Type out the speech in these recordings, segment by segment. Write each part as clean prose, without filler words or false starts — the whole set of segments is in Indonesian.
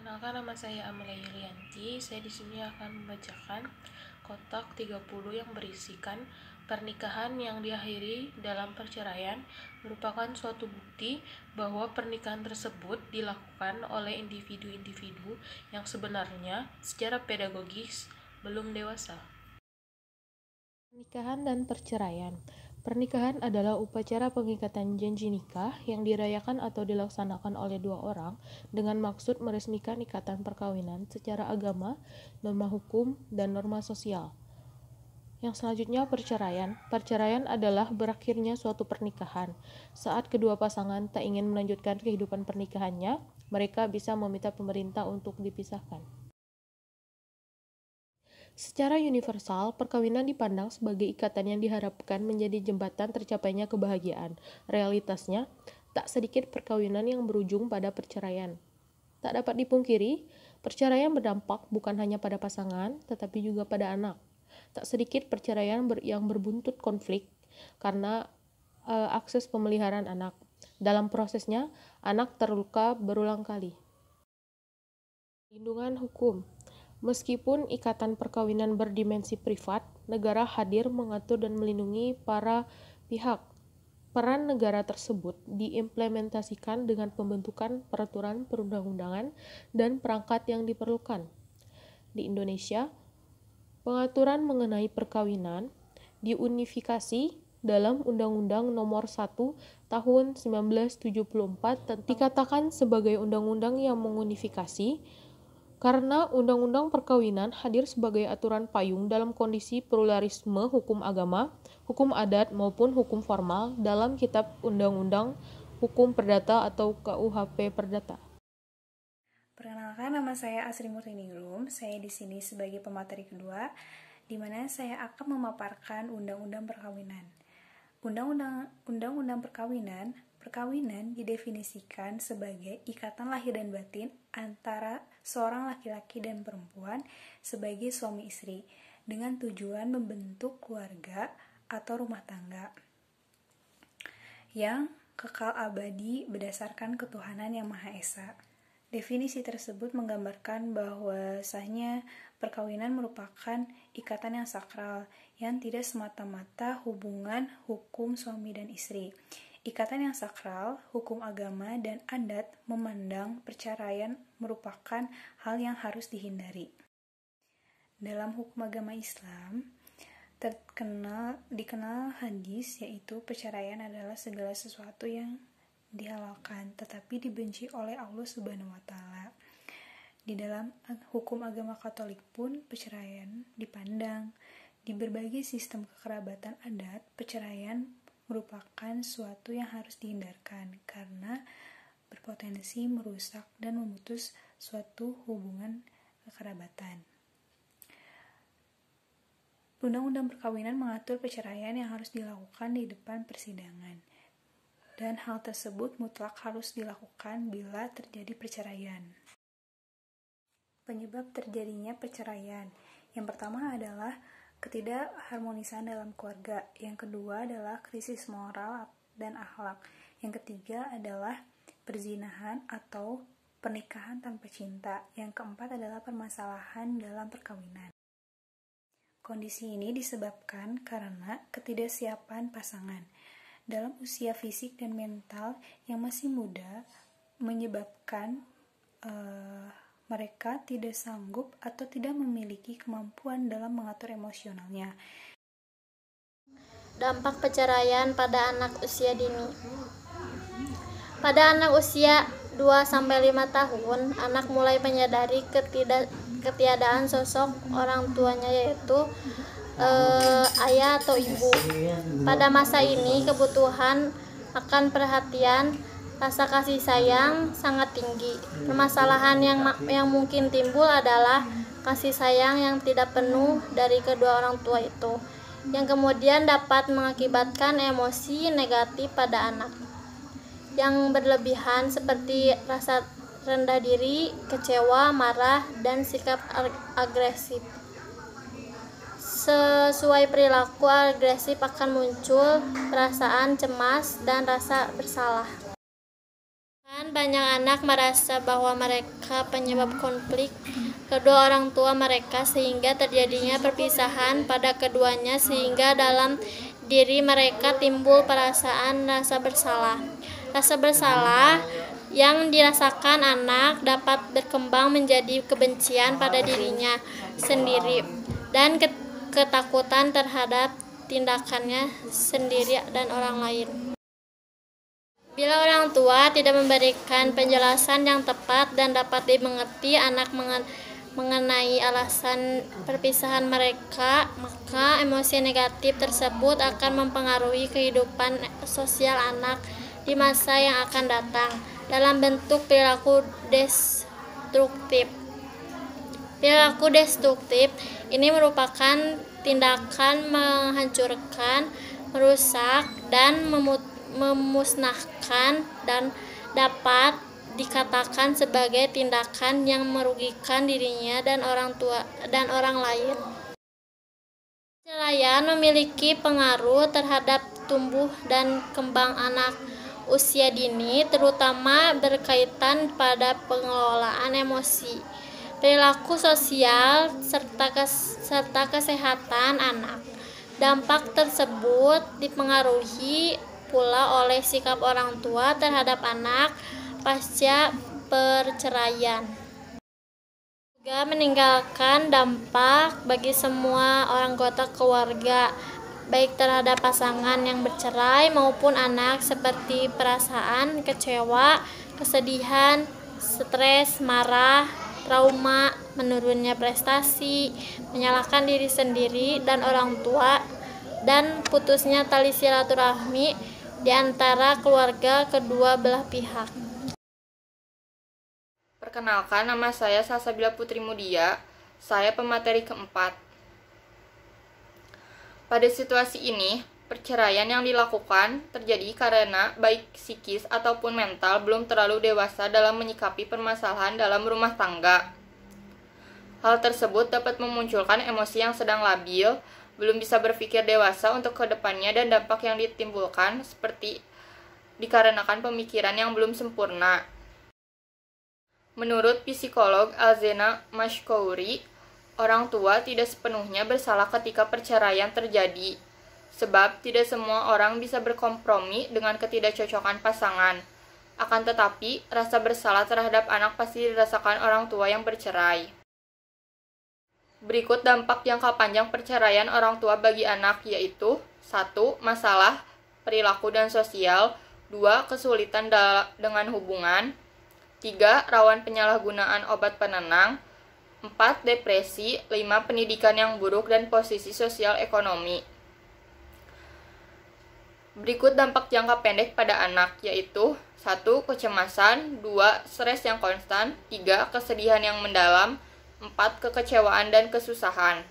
Perkenalkan, nama saya Amelia Yulianti. Saya di sini akan membacakan kotak 30 yang berisikan pernikahan yang diakhiri dalam perceraian merupakan suatu bukti bahwa pernikahan tersebut dilakukan oleh individu-individu yang sebenarnya secara pedagogis belum dewasa. Pernikahan dan perceraian. Pernikahan adalah upacara pengikatan janji nikah yang dirayakan atau dilaksanakan oleh dua orang dengan maksud meresmikan ikatan perkawinan secara agama, norma hukum, dan norma sosial. Yang selanjutnya perceraian. Perceraian adalah berakhirnya suatu pernikahan. Saat kedua pasangan tak ingin melanjutkan kehidupan pernikahannya, mereka bisa meminta pemerintah untuk dipisahkan. Secara universal, perkawinan dipandang sebagai ikatan yang diharapkan menjadi jembatan tercapainya kebahagiaan. Realitasnya, tak sedikit perkawinan yang berujung pada perceraian. Tak dapat dipungkiri, perceraian berdampak bukan hanya pada pasangan, tetapi juga pada anak. Tak sedikit perceraian yang berbuntut konflik karena akses pemeliharaan anak. Dalam prosesnya, anak terluka berulang kali. Perlindungan hukum. Meskipun ikatan perkawinan berdimensi privat, negara hadir mengatur dan melindungi para pihak. Peran negara tersebut diimplementasikan dengan pembentukan peraturan perundang-undangan dan perangkat yang diperlukan. Di Indonesia, pengaturan mengenai perkawinan diunifikasi dalam Undang-Undang Nomor 1 Tahun 1974 dikatakan sebagai undang-undang yang mengunifikasi karena Undang-Undang Perkawinan hadir sebagai aturan payung dalam kondisi pluralisme hukum agama, hukum adat maupun hukum formal dalam Kitab Undang-Undang Hukum Perdata atau KUHP Perdata. Perkenalkan, nama saya Asri Murtiningrum. Saya di sini sebagai pemateri kedua, di mana saya akan memaparkan Undang-Undang Perkawinan. Undang-Undang Perkawinan didefinisikan sebagai ikatan lahir dan batin antara seorang laki-laki dan perempuan sebagai suami istri dengan tujuan membentuk keluarga atau rumah tangga yang kekal abadi berdasarkan ketuhanan yang Maha Esa. Definisi tersebut menggambarkan bahwasanya perkawinan merupakan ikatan yang sakral yang tidak semata-mata hubungan hukum suami dan istri. Ikatan yang sakral, hukum agama dan adat memandang perceraian merupakan hal yang harus dihindari. Dalam hukum agama Islam, dikenal hadis, yaitu perceraian adalah segala sesuatu yang dihalalkan tetapi dibenci oleh Allah Subhanahu wa taala. Di dalam hukum agama Katolik pun perceraian dipandang di berbagai sistem kekerabatan adat, perceraian merupakan suatu yang harus dihindarkan karena berpotensi merusak dan memutus suatu hubungan kekerabatan. Undang-Undang Perkawinan mengatur perceraian yang harus dilakukan di depan persidangan. Dan hal tersebut mutlak harus dilakukan bila terjadi perceraian. Penyebab terjadinya perceraian. Yang pertama adalah ketidakharmonisan dalam keluarga. Yang kedua adalah krisis moral dan akhlak. Yang ketiga adalah perzinahan atau pernikahan tanpa cinta. Yang keempat adalah permasalahan dalam perkawinan. Kondisi ini disebabkan karena ketidaksiapan pasangan dalam usia fisik dan mental yang masih muda, menyebabkan mereka tidak sanggup atau tidak memiliki kemampuan dalam mengatur emosionalnya. Dampak perceraian pada anak usia dini. Pada anak usia 2-5 tahun, anak mulai menyadari ketiadaan sosok orang tuanya, yaitu ayah atau ibu. Pada masa ini kebutuhan akan perhatian, rasa kasih sayang sangat tinggi. Permasalahan yang mungkin timbul adalah kasih sayang yang tidak penuh dari kedua orang tua itu, yang kemudian dapat mengakibatkan emosi negatif pada anak yang berlebihan seperti rasa rendah diri, kecewa, marah, dan sikap agresif. Sesuai perilaku agresif akan muncul perasaan cemas dan rasa bersalah. Banyak anak merasa bahwa mereka penyebab konflik kedua orang tua mereka sehingga terjadinya perpisahan pada keduanya sehingga dalam diri mereka timbul perasaan rasa bersalah. Rasa bersalah yang dirasakan anak dapat berkembang menjadi kebencian pada dirinya sendiri dan ketakutan terhadap tindakannya sendiri dan orang lain. Bila orang tua tidak memberikan penjelasan yang tepat dan dapat dimengerti anak mengenai alasan perpisahan mereka, maka emosi negatif tersebut akan mempengaruhi kehidupan sosial anak di masa yang akan datang dalam bentuk perilaku destruktif. Perilaku destruktif ini merupakan tindakan menghancurkan, merusak, dan memusnahkan dan dapat dikatakan sebagai tindakan yang merugikan dirinya dan orang tua dan orang lain. Perceraian memiliki pengaruh terhadap tumbuh dan kembang anak usia dini, terutama berkaitan pada pengelolaan emosi, perilaku sosial, serta kesehatan anak. Dampak tersebut dipengaruhi pula oleh sikap orang tua terhadap anak pasca perceraian. Juga meninggalkan dampak bagi semua orang anggota keluarga, baik terhadap pasangan yang bercerai maupun anak, seperti perasaan kecewa, kesedihan, stres, marah, trauma, menurunnya prestasi, menyalahkan diri sendiri dan orang tua, dan putusnya tali silaturahmi di antara keluarga kedua belah pihak. Perkenalkan, nama saya Salsabila Putri Mudia. Saya pemateri keempat. Pada situasi ini, perceraian yang dilakukan terjadi karena baik psikis ataupun mental belum terlalu dewasa dalam menyikapi permasalahan dalam rumah tangga. Hal tersebut dapat memunculkan emosi yang sedang labil, belum bisa berpikir dewasa untuk kedepannya, dan dampak yang ditimbulkan seperti dikarenakan pemikiran yang belum sempurna. Menurut psikolog Alzena Mashkouri, orang tua tidak sepenuhnya bersalah ketika perceraian terjadi, sebab tidak semua orang bisa berkompromi dengan ketidakcocokan pasangan. Akan tetapi, rasa bersalah terhadap anak pasti dirasakan orang tua yang bercerai. Berikut dampak jangka panjang perceraian orang tua bagi anak, yaitu 1. Masalah perilaku dan sosial, 2. Kesulitan dengan hubungan, 3. Rawan penyalahgunaan obat penenang, 4. Depresi, 5. Pendidikan yang buruk dan posisi sosial ekonomi. Berikut dampak jangka pendek pada anak, yaitu 1. Kecemasan, 2. Stres yang konstan, 3. Kesedihan yang mendalam, 4. Kekecewaan dan kesusahan.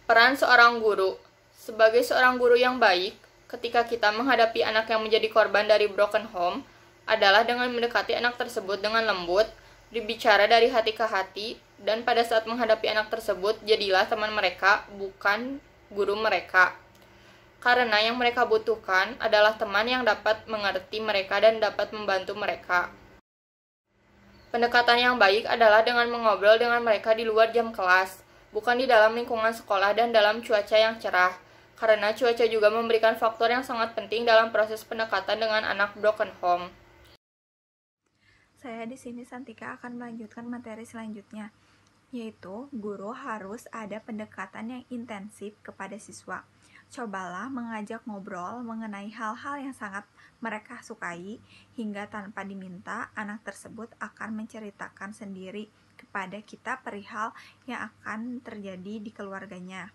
Peran seorang guru. Sebagai seorang guru yang baik, ketika kita menghadapi anak yang menjadi korban dari broken home, adalah dengan mendekati anak tersebut dengan lembut, berbicara dari hati ke hati, dan pada saat menghadapi anak tersebut, jadilah teman mereka, bukan guru mereka. Karena yang mereka butuhkan adalah teman yang dapat mengerti mereka dan dapat membantu mereka. Pendekatan yang baik adalah dengan mengobrol dengan mereka di luar jam kelas, bukan di dalam lingkungan sekolah dan dalam cuaca yang cerah, karena cuaca juga memberikan faktor yang sangat penting dalam proses pendekatan dengan anak broken home. Saya di sini Santika akan melanjutkan materi selanjutnya, yaitu guru harus ada pendekatan yang intensif kepada siswa. Cobalah mengajak ngobrol mengenai hal-hal yang sangat mereka sukai, hingga tanpa diminta, anak tersebut akan menceritakan sendiri kepada kita perihal yang akan terjadi di keluarganya.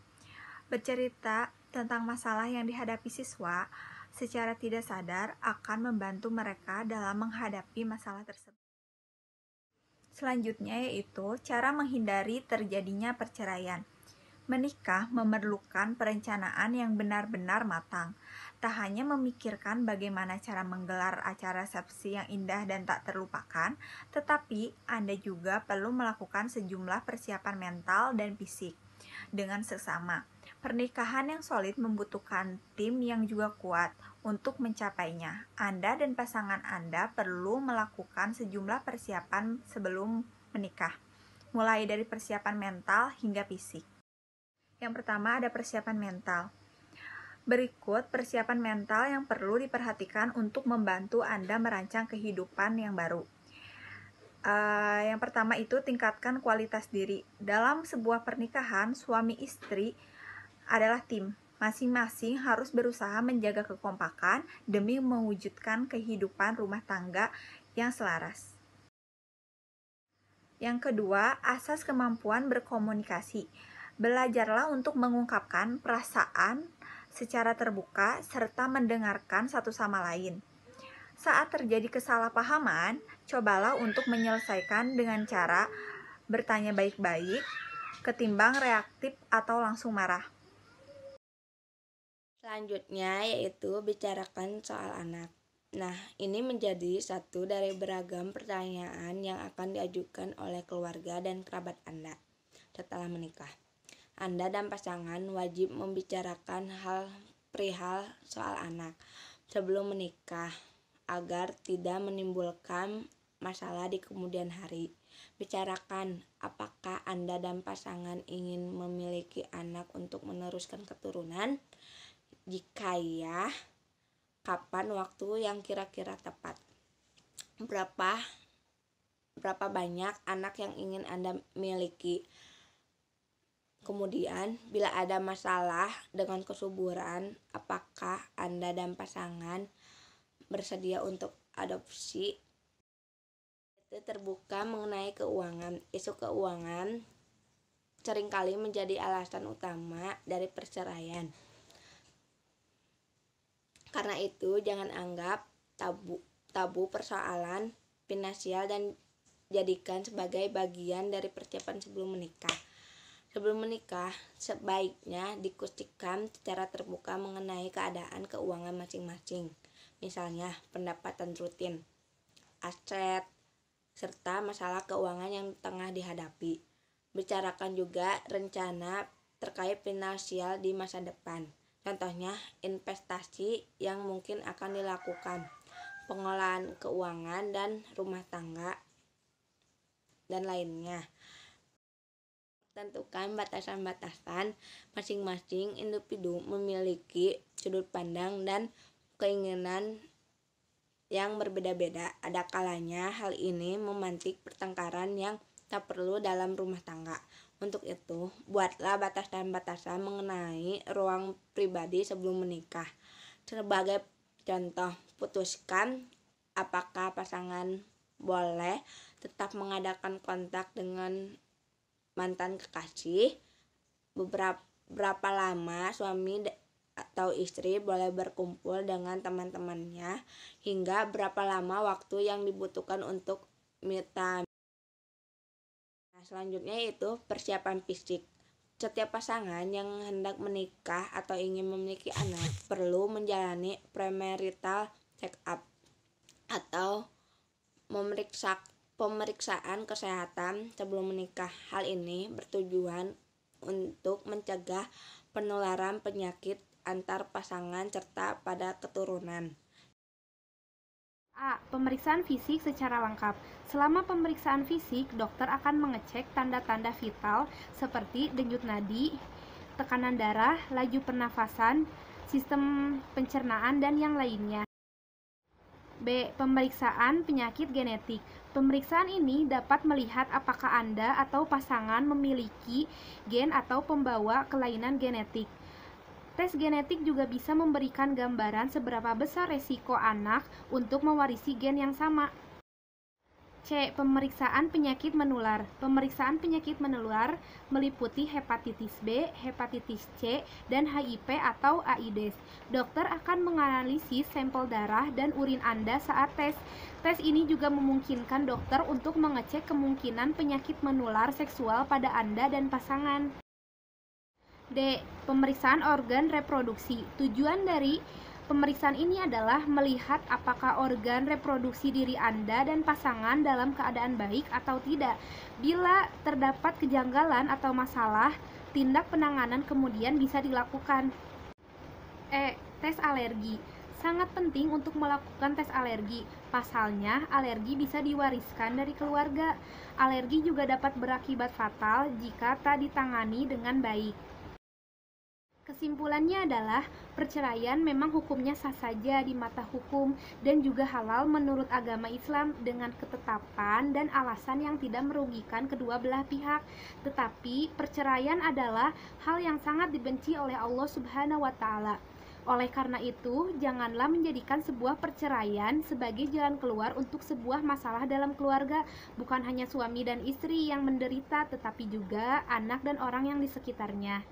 Bercerita tentang masalah yang dihadapi siswa secara tidak sadar akan membantu mereka dalam menghadapi masalah tersebut. Selanjutnya yaitu cara menghindari terjadinya perceraian. Menikah memerlukan perencanaan yang benar-benar matang. Tak hanya memikirkan bagaimana cara menggelar acara resepsi yang indah dan tak terlupakan, tetapi Anda juga perlu melakukan sejumlah persiapan mental dan fisik dengan seksama. Pernikahan yang solid membutuhkan tim yang juga kuat untuk mencapainya. Anda dan pasangan Anda perlu melakukan sejumlah persiapan sebelum menikah, mulai dari persiapan mental hingga fisik. Yang pertama ada persiapan mental. Berikut persiapan mental yang perlu diperhatikan untuk membantu Anda merancang kehidupan yang baru. Yang pertama itu tingkatkan kualitas diri. Dalam sebuah pernikahan, suami istri adalah tim. Masing-masing harus berusaha menjaga kekompakan demi mewujudkan kehidupan rumah tangga yang selaras. Yang kedua, asas kemampuan berkomunikasi. Belajarlah untuk mengungkapkan perasaan secara terbuka serta mendengarkan satu sama lain. Saat terjadi kesalahpahaman, cobalah untuk menyelesaikan dengan cara bertanya baik-baik ketimbang reaktif atau langsung marah. Selanjutnya yaitu bicarakan soal anak. Nah, ini menjadi satu dari beragam pertanyaan yang akan diajukan oleh keluarga dan kerabat Anda setelah menikah. Anda dan pasangan wajib membicarakan hal perihal soal anak sebelum menikah agar tidak menimbulkan masalah di kemudian hari. Bicarakan apakah Anda dan pasangan ingin memiliki anak untuk meneruskan keturunan. Jika ya, kapan waktu yang kira-kira tepat? Berapa banyak anak yang ingin Anda miliki? Kemudian, bila ada masalah dengan kesuburan, apakah Anda dan pasangan bersedia untuk adopsi? Itu terbuka mengenai keuangan. Isu keuangan seringkali menjadi alasan utama dari perceraian. Karena itu, jangan anggap tabu persoalan finansial dan jadikan sebagai bagian dari persiapan sebelum menikah. Sebelum menikah, sebaiknya diskusikan secara terbuka mengenai keadaan keuangan masing-masing. Misalnya, pendapatan rutin, aset, serta masalah keuangan yang tengah dihadapi. Bicarakan juga rencana terkait finansial di masa depan. Contohnya, investasi yang mungkin akan dilakukan, pengolahan keuangan dan rumah tangga, dan lainnya. Tentukan batasan-batasan. Masing-masing individu memiliki sudut pandang dan keinginan yang berbeda-beda. Ada kalanya hal ini memantik pertengkaran yang tak perlu dalam rumah tangga. Untuk itu, buatlah batasan-batasan mengenai ruang pribadi sebelum menikah. Sebagai contoh, putuskan apakah pasangan boleh tetap mengadakan kontak dengan mantan kekasih, berapa lama suami atau istri boleh berkumpul dengan teman-temannya, hingga berapa lama waktu yang dibutuhkan untuk me time. Selanjutnya yaitu persiapan fisik. Setiap pasangan yang hendak menikah atau ingin memiliki anak perlu menjalani premarital check-up atau pemeriksaan kesehatan sebelum menikah. Hal ini bertujuan untuk mencegah penularan penyakit antar pasangan serta pada keturunan. A. Pemeriksaan fisik secara lengkap. Selama pemeriksaan fisik, dokter akan mengecek tanda-tanda vital seperti denyut nadi, tekanan darah, laju pernafasan, sistem pencernaan, dan yang lainnya. B. Pemeriksaan penyakit genetik. Pemeriksaan ini dapat melihat apakah Anda atau pasangan memiliki gen atau pembawa kelainan genetik. Tes genetik juga bisa memberikan gambaran seberapa besar resiko anak untuk mewarisi gen yang sama. C. Pemeriksaan penyakit menular. Pemeriksaan penyakit menular meliputi hepatitis B, hepatitis C, dan HIV atau AIDS. Dokter akan menganalisis sampel darah dan urin Anda saat tes. Tes ini juga memungkinkan dokter untuk mengecek kemungkinan penyakit menular seksual pada Anda dan pasangan. D. Pemeriksaan organ reproduksi. Tujuan dari pemeriksaan ini adalah melihat apakah organ reproduksi diri Anda dan pasangan dalam keadaan baik atau tidak. Bila terdapat kejanggalan atau masalah, tindak penanganan kemudian bisa dilakukan. Tes alergi. Sangat penting untuk melakukan tes alergi. Pasalnya, alergi bisa diwariskan dari keluarga. Alergi juga dapat berakibat fatal jika tak ditangani dengan baik. Kesimpulannya adalah, perceraian memang hukumnya sah saja di mata hukum dan juga halal menurut agama Islam dengan ketetapan dan alasan yang tidak merugikan kedua belah pihak. Tetapi, perceraian adalah hal yang sangat dibenci oleh Allah Subhanahu wa Ta'ala. Oleh karena itu, janganlah menjadikan sebuah perceraian sebagai jalan keluar untuk sebuah masalah dalam keluarga. Bukan hanya suami dan istri yang menderita, tetapi juga anak dan orang yang di sekitarnya.